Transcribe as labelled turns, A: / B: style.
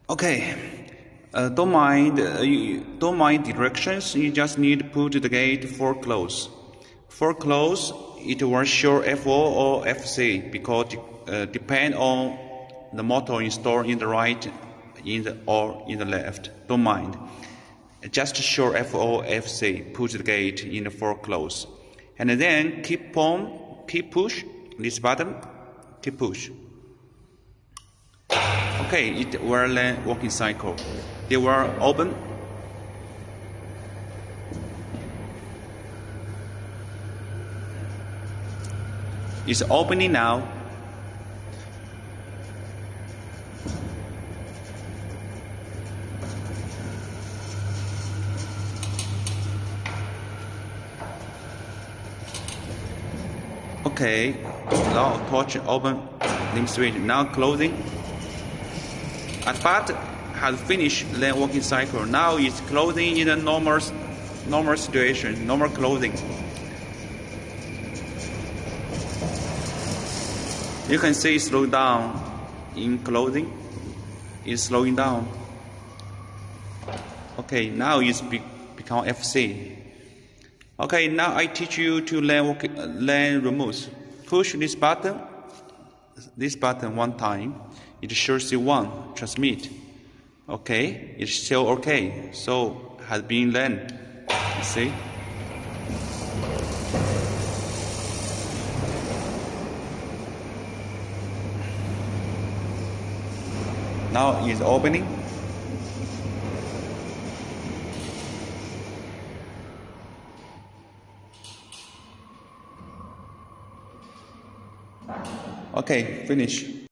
A: Okay, don't mind directions. You just need to put the gate for close. For close, it will show FO or FC because depend on the motor installed in the right, or in the left. Don't mind. Just show FO FC. Put the gate in the for close, and then keep push this button. Keep push. Okay, it will then walking cycle. They will open. It's opening now. Okay, now torch open, limb switch, now closing. At part has finished the working cycle. Now it's closing in a normal situation, normal closing. You can see it slow down in closing. It's slowing down. Okay, now it's become FC. Okay, now I teach you to learn remote. Push this button one time. It shows you one transmit. Okay, it's still okay. So has been learned. You see? Now it's opening. Okay, finish.